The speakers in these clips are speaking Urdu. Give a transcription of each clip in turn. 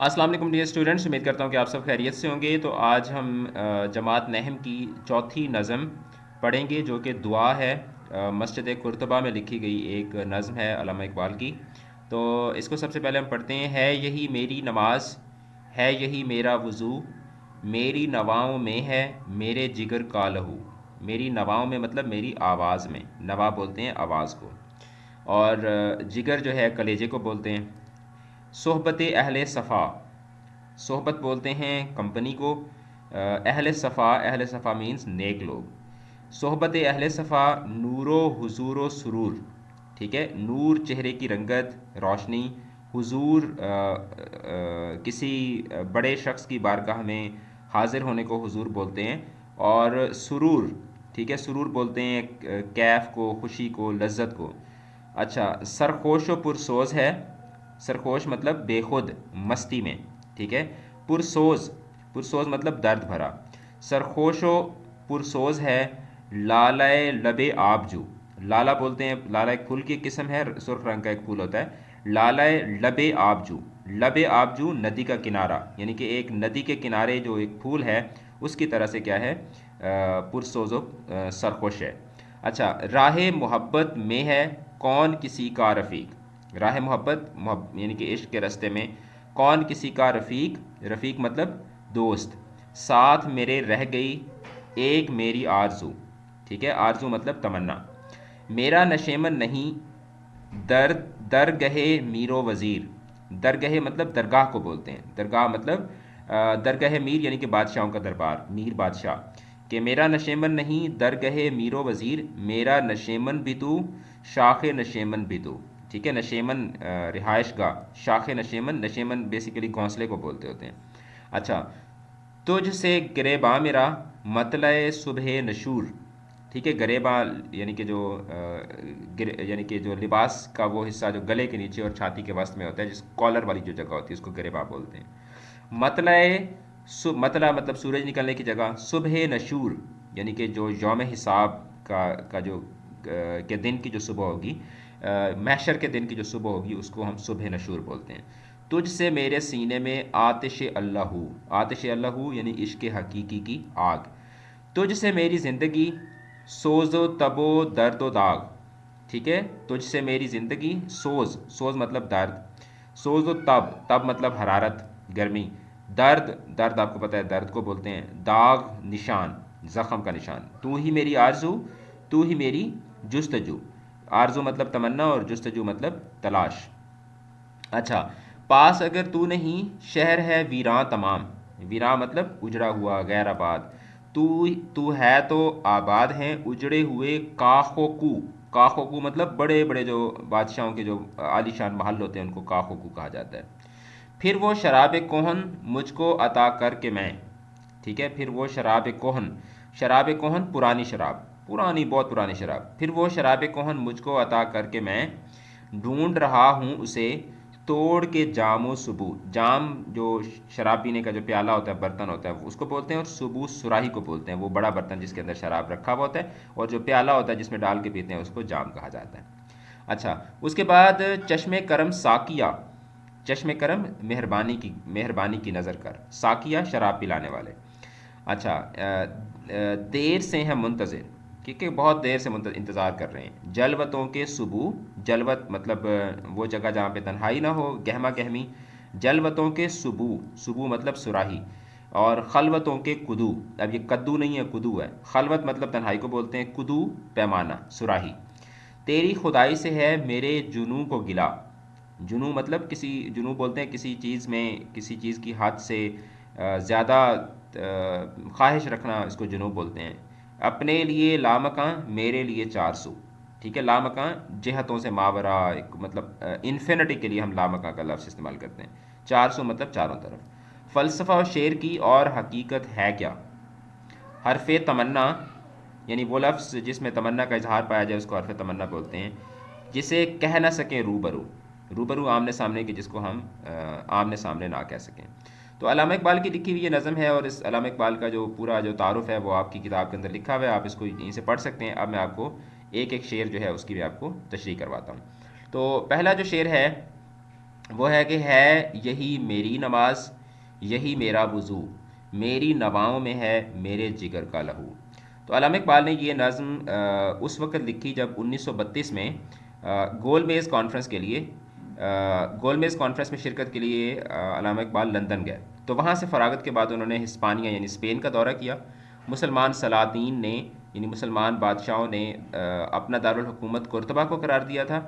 السلام علیکم ڈیئر اسٹوڈنٹس، امید کرتا ہوں کہ آپ سب خیریت سے ہوں گے۔ تو آج ہم جماعت نحم کی چوتھی نظم پڑھیں گے جو کہ دعا ہے۔ مسجد قرطبہ میں لکھی گئی ایک نظم ہے علامہ اقبال کی۔ تو اس کو سب سے پہلے ہم پڑھتے ہیں۔ ہے یہی میری نماز، ہے یہی میرا وضو، میری نواؤں میں ہے میرے جگر کا لہو۔ میری نواؤں میں مطلب میری آواز میں، نوا بولتے ہیں آواز کو، اور جگر جو ہے کلیجے کو بولتے ہیں۔ صحبت اہل صفا، صحبت بولتے ہیں کمپنی کو، اہل صفا مینز نیک لوگ۔ صحبت اہل صفا نور و حضور و سرور، ٹھیک ہے، نور چہرے کی رنگت، روشنی، حضور کسی بڑے شخص کی بارگاہ میں حاضر ہونے کو حضور بولتے ہیں، اور سرور، ٹھیک ہے، سرور بولتے ہیں کیف کو، خوشی کو، لذت کو۔ اچھا، سرخوش و پرسوز ہے، سرخوش مطلب بے خود، مستی میں، ٹھیک ہے۔ پرسوز، پرسوز مطلب درد بھرا۔ سرخوش و پرسوز ہے لالۂ لب آبجو، لالا بولتے ہیں، لالا ایک پھول کی قسم ہے، سرخ رنگ کا ایک پھول ہوتا ہے۔ لالۂ لب آبجو، لب آبجو ندی کا کنارہ، یعنی کہ ایک ندی کے کنارے جو ایک پھول ہے اس کی طرح سے کیا ہے، پرسوز و سرخوش ہے۔ اچھا، راہ محبت میں ہے کون کسی کا رفیق، راہ محبت یعنی کہ عشق کے رستے میں کون کسی کا رفیق، رفیق مطلب دوست، ساتھ میرے رہ گئی ایک میری آرزو، ٹھیک ہے، آرزو مطلب تمنا۔ میرا نشیمن نہیں در درگہ میر و وزیر، درگہ مطلب درگاہ کو بولتے ہیں، درگاہ مطلب درگہ میر یعنی کہ بادشاہوں کا دربار، میر بادشاہ، کہ میرا نشیمن نہیں درگہ میر و وزیر، میرا نشیمن بھی تو شاخ نشیمن بھی تو، ٹھیک ہے، نشیمن رہائش گاہ، شاخ نشیمن، نشیمن بیسیکلی گھونسلے کو بولتے ہوتے ہیں۔ اچھا، تجھ سے گریباں میرا مطلع صبح نشور، ٹھیک ہے، گریباں یعنی کہ جو یعنی کہ جو لباس کا وہ حصہ جو گلے کے نیچے اور چھاتی کے وسط میں ہوتا ہے، جس کالر والی جو جگہ ہوتی ہے اس کو گریباں بولتے ہیں۔ مطلع، مطلع مطلب سورج نکلنے کی جگہ، صبح نشور یعنی کہ جو یوم حساب کا جو کے دن کی جو صبح ہوگی، محشر کے دن کی جو صبح ہوگی اس کو ہم صبح نشور بولتے ہیں۔ تجھ سے میرے سینے میں آتش اللہ، آتش اللہ یعنی عشق حقیقی کی آگ۔ تجھ سے میری زندگی سوز و تب و درد و داغ، ٹھیک ہے، تجھ سے میری زندگی سوز، سوز مطلب درد، سوز و تب، تب مطلب حرارت، گرمی، درد، درد آپ کو پتہ ہے درد کو بولتے ہیں، داغ نشان، زخم کا نشان۔ تو ہی میری آرزو، تو ہی میری جستجو، آرزو مطلب تمنا اور جستجو مطلب تلاش۔ اچھا، پاس اگر تو نہیں شہر ہے ویراں تمام، ویراں مطلب اجڑا ہوا، غیر آباد، تو ہے تو آباد ہیں اجڑے ہوئے کاخ و کو، کاخ و کو مطلب بڑے بڑے جو بادشاہوں کے جو عالی شان محل ہوتے ہیں ان کو کاخ و کو کہا جاتا ہے۔ پھر وہ شراب کہن مجھ کو عطا کر کے میں، ٹھیک ہے، پھر وہ شراب کہن، شراب کہن پرانی شراب، پرانی بہت پرانی شراب، پھر وہ شراب کہن مجھ کو عطا کر کے میں ڈھونڈ رہا ہوں اسے توڑ کے جام و سبو، جام جو شراب پینے کا جو پیالہ ہوتا ہے، برتن ہوتا ہے، اس کو بولتے ہیں، اور سبو سراہی کو بولتے ہیں، وہ بڑا برتن جس کے اندر شراب رکھا ہوا ہوتا ہے، اور جو پیالہ ہوتا ہے جس میں ڈال کے پیتے ہیں اس کو جام کہا جاتا ہے۔ اچھا، اس کے بعد چشم کرم ساکیہ، چشم کرم مہربانی کی نظر کر، ساکیہ شراب پلانے والے۔ اچھا، دیر سے ہیں منتظر، کیونکہ بہت دیر سے انتظار کر رہے ہیں۔ جلوتوں کے صبو، جلوت مطلب وہ جگہ جہاں پہ تنہائی نہ ہو، گہما گہمی، جلوتوں کے صبو، صبو مطلب سراہی، اور خلوتوں کے کدو، اب یہ کدو نہیں ہے کدو ہے، خلوت مطلب تنہائی کو بولتے ہیں، کدو پیمانہ، سراہی۔ تیری خدائی سے ہے میرے جنوں کو گلا، جنوں مطلب کسی، جنوں بولتے ہیں کسی چیز میں، کسی چیز کی حد سے زیادہ خواہش رکھنا، اس کو جنوں بولتے ہیں۔ اپنے لیے لامکاں میرے لیے 400، ٹھیک ہے، لامکاں جہتوں سے ماورا، ایک مطلب انفینٹی کے لیے ہم لامکاں کا لفظ استعمال کرتے ہیں، 400 مطلب چاروں طرف۔ فلسفہ و شعر کی اور حقیقت ہے کیا، حرف تمنا یعنی وہ لفظ جس میں تمنا کا اظہار پایا جائے اس کو حرف تمنا بولتے ہیں، جسے کہہ نہ سکیں روبرو، روبرو آمنے سامنے کی، جس کو ہم آمنے سامنے نہ کہہ سکیں۔ تو علامہ اقبال کی لکھی ہوئی یہ نظم ہے، اور اس علامہ اقبال کا جو پورا جو تعارف ہے وہ آپ کی کتاب کے اندر لکھا ہوا ہے، آپ اس کو یہیں سے پڑھ سکتے ہیں۔ اب میں آپ کو ایک ایک شعر جو ہے اس کی بھی آپ کو تشریح کرواتا ہوں۔ تو پہلا جو شعر ہے وہ ہے کہ ہے یہی میری نماز، یہی میرا وضو، میری نواؤں میں ہے میرے جگر کا لہو۔ تو علامہ اقبال نے یہ نظم اس وقت لکھی جب 1932 میں گول میز کانفرنس کے لیے گول میز کانفرنس میں شرکت کے لیے علامہ اقبال لندن گئے۔ تو وہاں سے فراغت کے بعد انہوں نے ہسپانیہ یعنی اسپین کا دورہ کیا۔ مسلمان سلاطین نے یعنی مسلمان بادشاہوں نے اپنا دارالحکومت قرطبہ کو قرار دیا تھا۔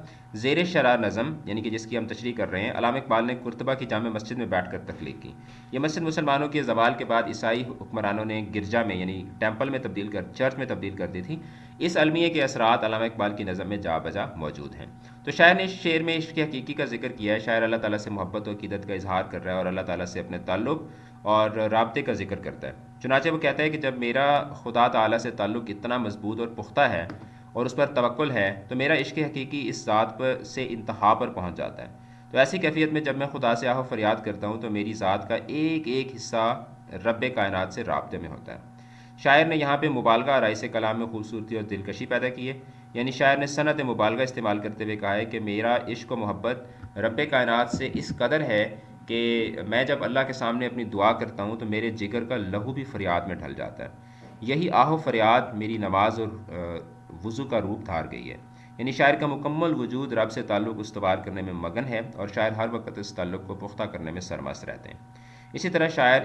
زیر شرح نظم یعنی کہ جس کی ہم تشریح کر رہے ہیں، علامہ اقبال نے قرطبہ کی جامع مسجد میں بیٹھ کر تخلیق کی۔ یہ مسجد مسلمانوں کے زوال کے بعد عیسائی حکمرانوں نے گرجا میں یعنی ٹیمپل میں چرچ میں تبدیل کر دی تھی۔ اس المیہ کے اثرات علامہ اقبال کی نظم میں جا بجا موجود ہیں۔ تو شاعر نے اس شعر میں عشق حقیقی کا ذکر کیا ہے۔ شاعر اللہ تعالیٰ سے محبت و عقیدت کا اظہار کر رہا ہے اور اللہ تعالیٰ سے اپنے تعلق اور رابطے کا ذکر کرتا ہے۔ چنانچہ وہ کہتا ہے کہ جب میرا خدا تعالیٰ سے تعلق اتنا مضبوط اور پختہ ہے اور اس پر توکل ہے تو میرا عشق حقیقی اس ذات پر سے انتہا پر پہنچ جاتا ہے۔ تو ایسی کیفیت میں جب میں خدا سے آہ و فریاد کرتا ہوں تو میری ذات کا ایک ایک حصہ رب کائنات سے رابطے میں ہوتا ہے۔ شاعر نے یہاں پہ مبالغہ آرائش کلام میں خوبصورتی اور دلکشی پیدا کی ہے، یعنی شاعر نے صنعت مبالغہ استعمال کرتے ہوئے کہا ہے کہ میرا عشق و محبت رب کائنات سے اس قدر ہے کہ میں جب اللہ کے سامنے اپنی دعا کرتا ہوں تو میرے جگر کا لہو بھی فریاد میں ڈھل جاتا ہے۔ یہی آہ و فریاد میری نماز اور وضو کا روپ دھار گئی ہے۔ یعنی شاعر کا مکمل وجود رب سے تعلق استوار کرنے میں مگن ہے اور شاعر ہر وقت اس تعلق کو پختہ کرنے میں سرمست رہتے ہیں۔ اسی طرح شاعر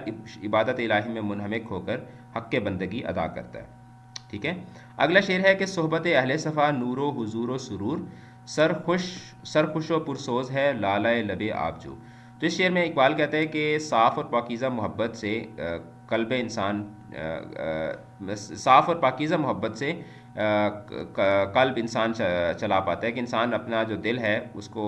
عبادت الہی میں منہمک ہو کر حق بندگی ادا کرتا ہے۔ ٹھیک ہے، اگلا شعر ہے کہ صحبت اہل صفا نور و حضور و سرور، سرخوش و پرسوز ہے لالۂ لب آب جو۔ تو اس شعر میں اقبال کہتا ہے کہ صاف اور پاکیزہ محبت سے قلب انسان صاف اور پاکیزہ محبت سے قلب انسان چلا پاتا ہے، کہ انسان اپنا جو دل ہے اس کو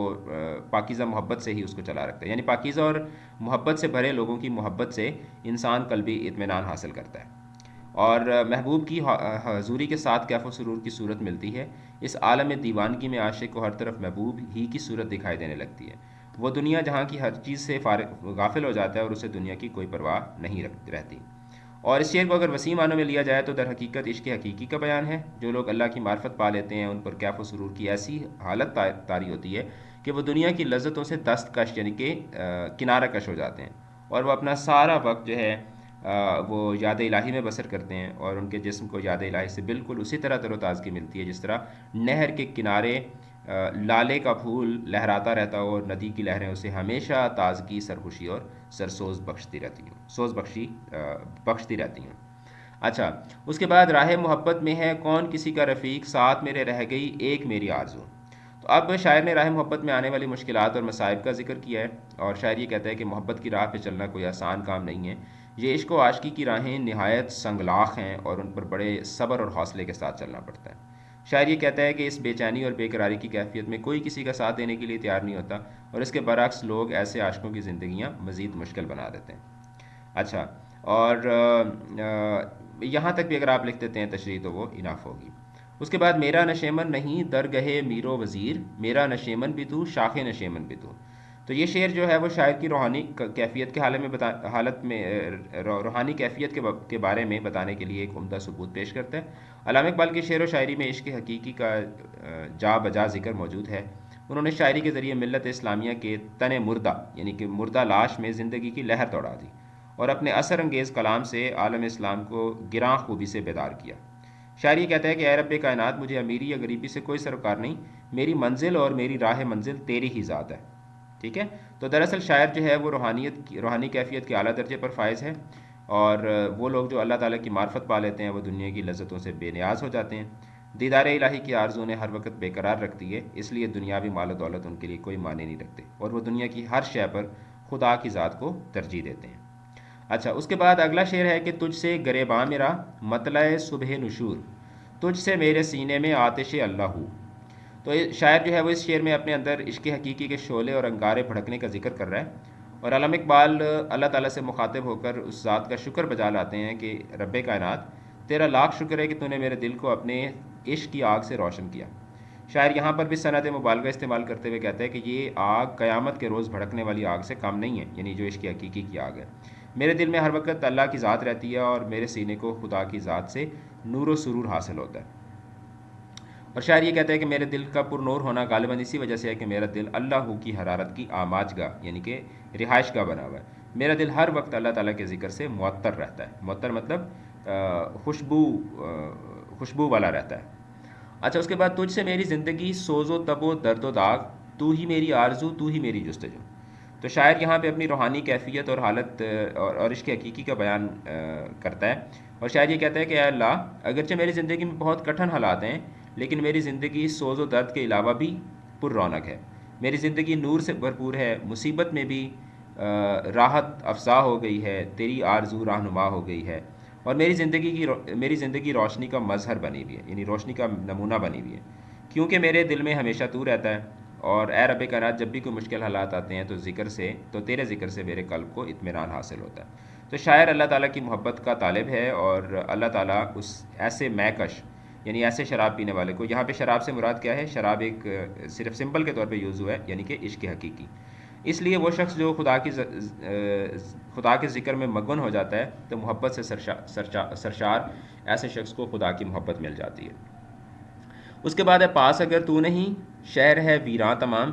پاکیزہ محبت سے ہی اس کو چلا رکھتا ہے، یعنی پاکیزہ اور محبت سے بھرے لوگوں کی محبت سے انسان قلبی اطمینان حاصل کرتا ہے اور محبوب کی حضوری کے ساتھ کیف و سرور کی صورت ملتی ہے۔ اس عالم دیوانگی میں عاشق کو ہر طرف محبوب ہی کی صورت دکھائی دینے لگتی ہے۔ وہ دنیا جہاں کی ہر چیز سے غافل ہو جاتا ہے اور اسے دنیا کی کوئی پرواہ نہیں رہتی۔ اور اس شعر کو اگر وسیع معنوں میں لیا جائے تو در حقیقت عشق حقیقی کا بیان ہے۔ جو لوگ اللہ کی معرفت پا لیتے ہیں ان پر کیف و سرور کی ایسی حالت طاری ہوتی ہے کہ وہ دنیا کی لذتوں سے دستکش یعنی کہ کنارہ کش ہو جاتے ہیں اور وہ اپنا سارا وقت جو ہے وہ یاد الہی میں بسر کرتے ہیں اور ان کے جسم کو یاد الہی سے بالکل اسی طرح تر و تازگی ملتی ہے جس طرح نہر کے کنارے لالے کا پھول لہراتا رہتا ہو اور ندی کی لہریں اسے ہمیشہ تازگی، سرخوشی اور سرسوز بخشتی رہتی ہیں۔ اچھا، اس کے بعد راہ محبت میں ہے کون کسی کا رفیق، ساتھ میرے رہ گئی ایک میری آرزو۔ تو اب شاعر نے راہ محبت میں آنے والی مشکلات اور مصائب کا ذکر کیا ہے اور شاعر یہ کہتا ہے کہ محبت کی راہ پہ چلنا کوئی آسان کام نہیں ہے۔ یہ عشق و عاشقی کی راہیں نہایت سنگلاخ ہیں اور ان پر بڑے صبر اور حوصلے کے ساتھ چلنا پڑتا ہے۔ شاعر یہ کہتا ہے کہ اس بے چینی اور بے قراری کی کیفیت میں کوئی کسی کا ساتھ دینے کے لیے تیار نہیں ہوتا اور اس کے برعکس لوگ ایسے عاشقوں کی زندگیاں مزید مشکل بنا دیتے ہیں۔ اچھا، اور یہاں تک بھی اگر آپ لکھ دیتے ہیں تشریح تو وہ اناف ہوگی۔ اس کے بعد میرا نشیمن نہیں درگہ میر و وزیر، میرا نشیمن بھی تو شاخ نشیمن بھی تو۔ تو یہ شعر جو ہے وہ شاعر کی روحانی کیفیت کے حالت میں روحانی کیفیت کے بارے میں بتانے کے لیے ایک عمدہ ثبوت پیش کرتا ہے۔ علامہ اقبال کی شعر و شاعری میں عشق حقیقی کا جا بجا ذکر موجود ہے۔ انہوں نے شاعری کے ذریعے ملت اسلامیہ کے تن مردہ یعنی کہ مردہ لاش میں زندگی کی لہر دوڑا دی اور اپنے اثر انگیز کلام سے عالم اسلام کو گراں خوبی سے بیدار کیا۔ شاعر یہ کہتا ہے کہ اے رب کائنات، مجھے امیری یا غریبی سے کوئی سروکار نہیں، میری منزل اور میری راہ منزل تیری ہی ذات ہے۔ ٹھیک ہے، تو دراصل شاعر جو ہے وہ روحانی کیفیت کے اعلیٰ درجے پر فائز ہے اور وہ لوگ جو اللہ تعالیٰ کی معرفت پا لیتے ہیں وہ دنیا کی لذتوں سے بے نیاز ہو جاتے ہیں۔ دیدار الہی کی آرزو انہیں ہر وقت بے قرار رکھتی ہے، اس لیے دنیاوی مال و دولت ان کے لیے کوئی معنی نہیں رکھتے اور وہ دنیا کی ہر شے پر خدا کی ذات کو ترجیح دیتے ہیں۔ اچھا، اس کے بعد اگلا شعر ہے کہ تجھ سے گریباں میرا مطلع صبح نشور، تجھ سے میرے سینے میں آتش اللہ ہو۔ تو شاعر جو ہے وہ اس شعر میں اپنے اندر عشق حقیقی کے شعلے اور انگارے بھڑکنے کا ذکر کر رہا ہے اور علامہ اقبال اللہ تعالیٰ سے مخاطب ہو کر اس ذات کا شکر بجا لاتے ہیں کہ رب کائنات، تیرا لاکھ شکر ہے کہ تو نے میرے دل کو اپنے عشق کی آگ سے روشن کیا۔ شاعر یہاں پر بھی صنعت مبالغہ استعمال کرتے ہوئے کہتا ہے کہ یہ آگ قیامت کے روز بھڑکنے والی آگ سے کم نہیں ہے، یعنی جو عشق حقیقی کی آگ ہے۔ میرے دل میں ہر وقت اللہ کی ذات رہتی ہے اور میرے سینے کو خدا کی ذات سے نور و سرور حاصل ہوتا ہے۔ اور شاعر یہ کہتا ہے کہ میرے دل کا پر نور ہونا غالباً اسی وجہ سے ہے کہ میرا دل اللہ کی حرارت کی آماج گاہ یعنی کہ رہائش گاہ بنا ہوا ہے. میرا دل ہر وقت اللہ تعالیٰ کے ذکر سے معطر رہتا ہے. معطر مطلب خوشبو خوشبو والا رہتا ہے. اچھا، اس کے بعد تجھ سے میری زندگی سوز و تب و درد و داغ، تو ہی میری آرزو تو ہی میری جستجو. تو شاعر یہاں پہ اپنی روحانی کیفیت اور حالت اور عشق حقیقی کا بیان کرتا ہے. اور شاعر یہ کہتا ہے کہ اے اللہ، اگرچہ میری زندگی میں بہت کٹھن حالات ہیں، لیکن میری زندگی سوز و درد کے علاوہ بھی پر رونق ہے. میری زندگی نور سے بھرپور ہے، مصیبت میں بھی راحت افزا ہو گئی ہے، تیری آرزو رہنما ہو گئی ہے. اور میری زندگی روشنی کا مظہر بنی ہوئی ہے، یعنی روشنی کا نمونہ بنی ہوئی ہے، کیونکہ میرے دل میں ہمیشہ تو رہتا ہے. اور اے رب کائنات، جب بھی کوئی مشکل حالات آتے ہیں تو تیرے ذکر سے میرے قلب کو اطمینان حاصل ہوتا ہے. تو شاعر اللہ تعالیٰ کی محبت کا طالب ہے، اور اللہ تعالیٰ اس ایسے میکش یعنی ایسے شراب پینے والے کو، یہاں پہ شراب سے مراد کیا ہے؟ شراب ایک صرف سمپل کے طور پہ یوز ہوا ہے، یعنی کہ عشق حقیقی. اس لیے وہ شخص جو خدا کے ذکر میں مگن ہو جاتا ہے تو محبت سے سرشار ایسے شخص کو خدا کی محبت مل جاتی ہے. اس کے بعد ہے پاس اگر تو نہیں، شہر ہے ویراں تمام،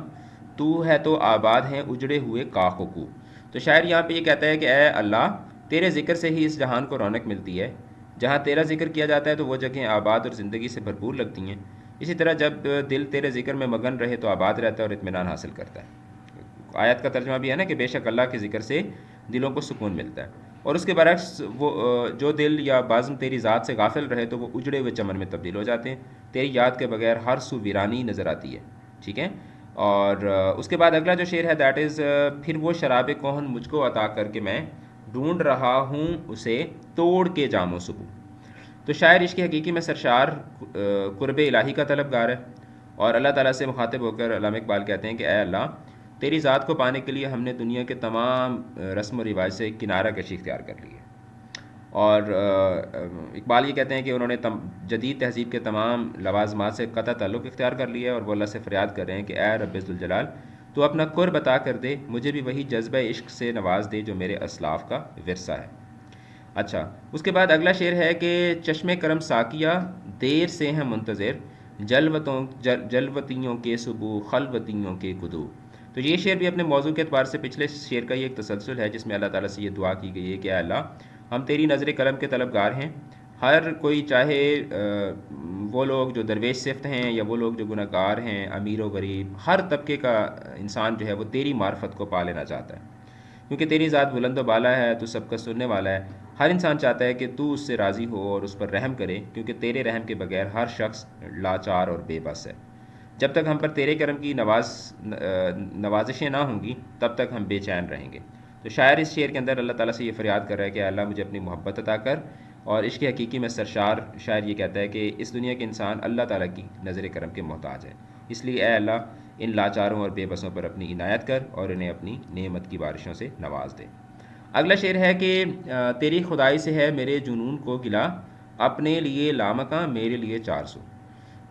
تو ہے تو آباد ہیں اجڑے ہوئے کاخ و کو. تو شاعر یہاں پہ یہ کہتا ہے کہ اے اللہ، تیرے ذکر سے ہی اس جہان کو رونق ملتی ہے. جہاں تیرا ذکر کیا جاتا ہے تو وہ جگہیں آباد اور زندگی سے بھرپور لگتی ہیں. اسی طرح جب دل تیرے ذکر میں مگن رہے تو آباد رہتا ہے اور اطمینان حاصل کرتا ہے. آیت کا ترجمہ بھی ہے نا کہ بے شک اللہ کے ذکر سے دلوں کو سکون ملتا ہے. اور اس کے برعکس وہ جو دل یا بازم تیری ذات سے غافل رہے تو وہ اجڑے ہوئے چمن میں تبدیل ہو جاتے ہیں. تیری یاد کے بغیر ہر سو ویرانی نظر آتی ہے. ٹھیک ہے. اور اس کے بعد اگلا جو شعر ہے دیٹ از پھر وہ شراب کہن مجھ کو عطا کر کے میں ڈھونڈ رہا ہوں اسے توڑ کے جام و صبح. تو شاعر عشق حقیقی میں سرشار قرب الہی کا طلبگار ہے، اور اللہ تعالیٰ سے مخاطب ہو کر علامہ اقبال کہتے ہیں کہ اے اللہ، تیری ذات کو پانے کے لیے ہم نے دنیا کے تمام رسم و رواج سے کنارہ کشی اختیار کر لی ہے. اور اقبال یہ کہتے ہیں کہ انہوں نے جدید تہذیب کے تمام لوازمات سے قطع تعلق اختیار کر لیا ہے، اور وہ اللہ سے فریاد کر رہے ہیں کہ اے رب ذوالجلال، تو اپنا قرب عطا کر دے، مجھے بھی وہی جذبہ عشق سے نواز دے جو میرے اسلاف کا ورثہ ہے. اچھا، اس کے بعد اگلا شعر ہے کہ چشم کرم ساکیہ دیر سے ہیں منتظر، جلوتیوں کے صبح خلوتیوں کے کدو. تو یہ شعر بھی اپنے موضوع کے اعتبار سے پچھلے شعر کا ہی ایک تسلسل ہے، جس میں اللہ تعالیٰ سے یہ دعا کی گئی ہے کہ اے اللہ، ہم تیری نظر کرم کے طلبگار ہیں. ہر کوئی، چاہے وہ لوگ جو درویش صفت ہیں یا وہ لوگ جو گناہ گار ہیں، امیر و غریب، ہر طبقے کا انسان جو ہے وہ تیری معرفت کو پا لینا چاہتا ہے، کیونکہ تیری ذات بلند و بالا ہے، تو سب کا سننے والا ہے. ہر انسان چاہتا ہے کہ تو اس سے راضی ہو اور اس پر رحم کرے، کیونکہ تیرے رحم کے بغیر ہر شخص لاچار اور بے بس ہے. جب تک ہم پر تیرے کرم کی نوازشیں نہ ہوں گی تب تک ہم بے چین رہیں گے. تو شاعر اس شعر کے اندر اللہ تعالیٰ سے یہ فریاد کر رہا ہے کہ اللہ مجھے اپنی محبت عطا کر. اور عشق حقیقی میں سرشار شاعر یہ کہتا ہے کہ اس دنیا کے انسان اللہ تعالیٰ کی نظر کرم کے محتاج ہیں، اس لیے اے اللہ، ان لاچاروں اور بے بسوں پر اپنی عنایت کر اور انہیں اپنی نعمت کی بارشوں سے نواز دے. اگلا شعر ہے کہ تیری خدائی سے ہے میرے جنون کو گلا، اپنے لیے لامکاں میرے لیے 400.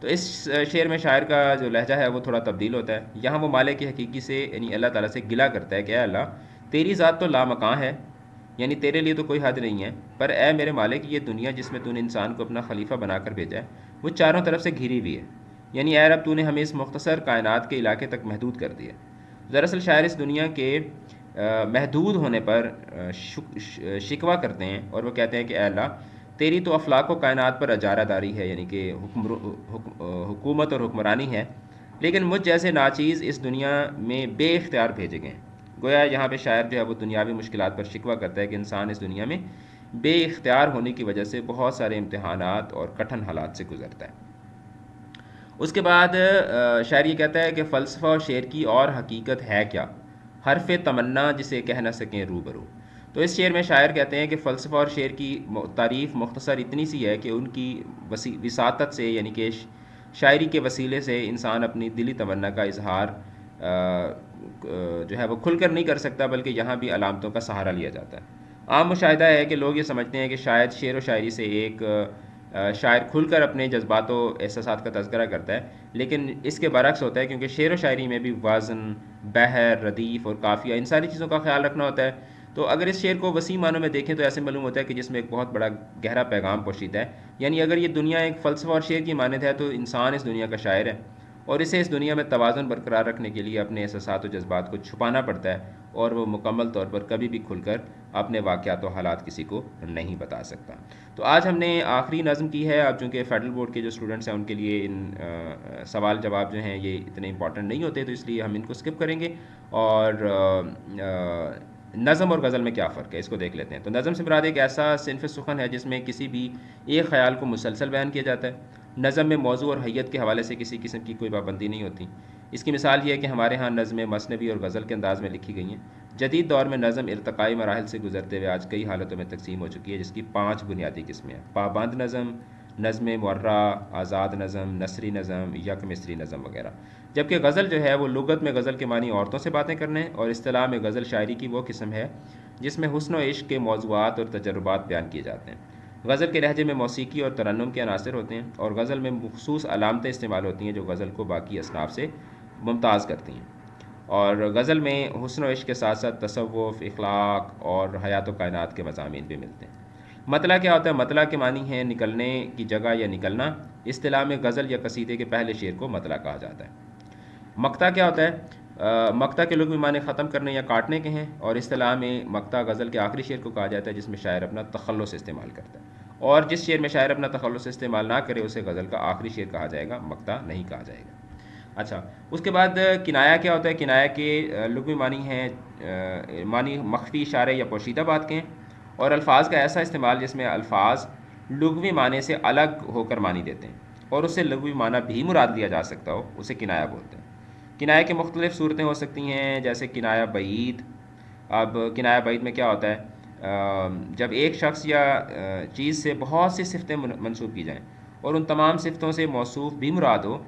تو اس شعر میں شاعر کا جو لہجہ ہے وہ تھوڑا تبدیل ہوتا ہے. یہاں وہ مالک کی حقیقی سے یعنی اللہ تعالیٰ سے گلہ کرتا ہے کہ اے اللہ، تیری ذات تو لامکاں ہے، یعنی تیرے لیے تو کوئی حد نہیں ہے، پر اے میرے مالک، یہ دنیا جس میں تو نے انسان کو اپنا خلیفہ بنا کر بھیجا ہے وہ چاروں طرف سے گھری ہوئی ہے. یعنی اے رب، تو نے ہمیں اس مختصر کائنات کے علاقے تک محدود کر دیا. دراصل شاعر اس دنیا کے محدود ہونے پر شکوہ کرتے ہیں، اور وہ کہتے ہیں کہ اے اللہ، تیری تو افلاک و کائنات پر اجارہ داری ہے، یعنی کہ حکومت اور حکمرانی ہے، لیکن مجھ جیسے ناچیز اس دنیا میں بے اختیار بھیجے گئے ہیں. گویا یہاں پہ شاعر جو ہے وہ دنیاوی مشکلات پر شکوہ کرتا ہے کہ انسان اس دنیا میں بے اختیار ہونے کی وجہ سے بہت سارے امتحانات اور کٹھن حالات سے گزرتا ہے. اس کے بعد شاعر یہ کہتا ہے کہ فلسفہ اور شعر کی اور حقیقت ہے کیا، حرف تمنا جسے کہہ نہ سکیں روبرو. تو اس شعر میں شاعر کہتے ہیں کہ فلسفہ اور شعر کی تعریف مختصر اتنی سی ہے کہ ان کی وساطت سے، یعنی کہ شاعری کے وسیلے سے انسان اپنی دلی تمنا کا اظہار جو ہے وہ کھل کر نہیں کر سکتا، بلکہ یہاں بھی علامتوں کا سہارا لیا جاتا ہے. عام مشاہدہ ہے کہ لوگ یہ سمجھتے ہیں کہ شاید شعر و شاعری سے ایک شاعر کھل کر اپنے جذبات و احساسات کا تذکرہ کرتا ہے، لیکن اس کے برعکس ہوتا ہے، کیونکہ شعر و شاعری میں بھی وزن، بحر، ردیف اور قافیہ، ان ساری چیزوں کا خیال رکھنا ہوتا ہے. تو اگر اس شعر کو وسیع معنوں میں دیکھیں تو ایسے معلوم ہوتا ہے کہ جس میں ایک بہت بڑا گہرا پیغام پوشیدہ ہے. یعنی اگر یہ دنیا ایک فلسفہ اور شعر کی مانند ہے تو انسان اس دنیا کا شاعر ہے، اور اسے اس دنیا میں توازن برقرار رکھنے کے لیے اپنے احساسات و جذبات کو چھپانا پڑتا ہے، اور وہ مکمل طور پر کبھی بھی کھل کر اپنے واقعات و حالات کسی کو نہیں بتا سکتا. تو آج ہم نے آخری نظم کی ہے. اب چونکہ فیڈرل بورڈ کے جو اسٹوڈنٹس ہیں ان کے لیے ان سوال جواب جو ہیں یہ اتنے امپورٹنٹ نہیں ہوتے، تو اس لیے ہم ان کو اسکپ کریں گے. اور نظم اور غزل میں کیا فرق ہے اس کو دیکھ لیتے ہیں. تو نظم سے مراد ایک ایسا صنف سخن ہے جس میں کسی بھی ایک خیال کو مسلسل بیان کیا جاتا ہے. نظم میں موضوع اور حیت کے حوالے سے کسی قسم کی کوئی پابندی نہیں ہوتی. اس کی مثال یہ ہے کہ ہمارے ہاں نظمیں مثنوی اور غزل کے انداز میں لکھی گئی ہیں. جدید دور میں نظم ارتقائی مراحل سے گزرتے ہوئے آج کئی حالتوں میں تقسیم ہو چکی ہے، جس کی 5 بنیادی قسمیں ہیں: پابند نظم، نظم معرہ، آزاد نظم، نثری نظم، یک مصری نظم وغیرہ. جبکہ غزل جو ہے وہ لغت میں غزل کے معنی عورتوں سے باتیں کرنے، اور اصطلاح میں غزل شاعری کی وہ قسم ہے جس میں حسن و عشق کے موضوعات اور تجربات بیان کیے جاتے ہیں. غزل کے لہجے میں موسیقی اور ترنم کے عناصر ہوتے ہیں، اور غزل میں مخصوص علامتیں استعمال ہوتی ہیں جو غزل کو باقی اصناف سے ممتاز کرتی ہیں. اور غزل میں حسن و عشق کے ساتھ ساتھ تصوف، اخلاق اور حیات و کائنات کے مضامین بھی ملتے ہیں. مطلع کیا ہوتا ہے؟ مطلع کے معنی ہے نکلنے کی جگہ یا نکلنا. اصطلاح میں غزل یا قصیدے کے پہلے شعر کو مطلع کہا جاتا ہے. مقطع کیا ہوتا ہے؟ مقطع کے لغوی معنی ختم کرنے یا کاٹنے کے ہیں، اور اصطلاح میں مقطع غزل کے آخری شعر کو کہا جاتا ہے جس میں شاعر اپنا تخلص استعمال کرتا ہے. اور جس شعر میں شاعر اپنا تخلص استعمال نہ کرے اسے غزل کا آخری شعر کہا جائے گا، مقطع نہیں کہا جائے گا. اچھا، اس کے بعد کنایا کیا ہوتا ہے؟ کنایا کے لغوی معنی ہیں معنی مخفی اشارے یا پوشیدہ بات کے ہیں، اور الفاظ کا ایسا استعمال جس میں الفاظ لغوی معنی سے الگ ہو کر معنی دیتے ہیں اور اس سے لغوی معنی بھی مراد لیا جا سکتا ہو، اسے کنایا بولتے ہیں. کنایا کی مختلف صورتیں ہو سکتی ہیں، جیسے کنایا بعید. اب کنایا بعید میں کیا ہوتا ہے؟ جب ایک شخص یا چیز سے بہت سی صفتیں منسوب کی جائیں اور ان تمام صفتوں سے موصوف بھی مراد ہو،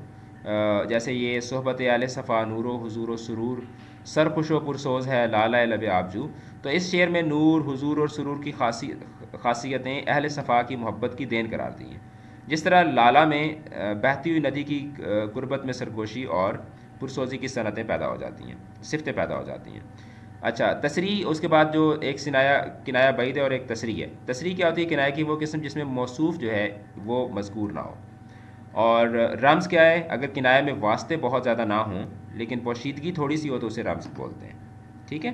جیسے یہ صحبت اہل صفا، نور و حضور و سرور، سر خوش و پرسوز ہے لالہ لب آبجو. تو اس شعر میں نور، حضور اور سرور کی خاصیتیں اہل صفا کی محبت کی دین قرار دی ہیں. جس طرح لالہ میں بہتی ہوئی ندی کی قربت میں سرگوشی اور پرسوزی کی صنعتیں پیدا ہو جاتی ہیں، صفتیں پیدا ہو جاتی ہیں. اچھا، تصریح اس کے بعد جو ایک کنایا بعید ہے اور ایک تصریح ہے. تصریح کیا ہوتی ہے؟ کنایا کی وہ قسم جس میں موصوف جو ہے وہ مذکور نہ ہو. اور رمز کیا ہے؟ اگر کنایا میں واسطے بہت زیادہ نہ ہوں لیکن پوشیدگی تھوڑی سی ہو تو اسے رمز بولتے ہیں. ٹھیک ہے.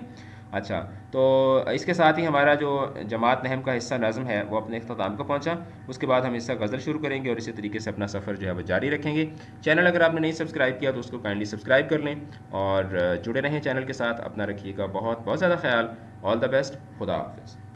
اچھا، تو اس کے ساتھ ہی ہمارا جو جماعت نحم کا حصہ نظم ہے وہ اپنے اختتام کو پہنچا. اس کے بعد ہم حصہ غزل شروع کریں گے اور اسی طریقے سے اپنا سفر جو ہے وہ جاری رکھیں گے. چینل اگر آپ نے نہیں سبسکرائب کیا تو اس کو کائنڈلی سبسکرائب کر لیں اور جڑے رہیں چینل کے ساتھ. اپنا رکھیے گا بہت بہت زیادہ خیال. آل دا بیسٹ. خدا حافظ.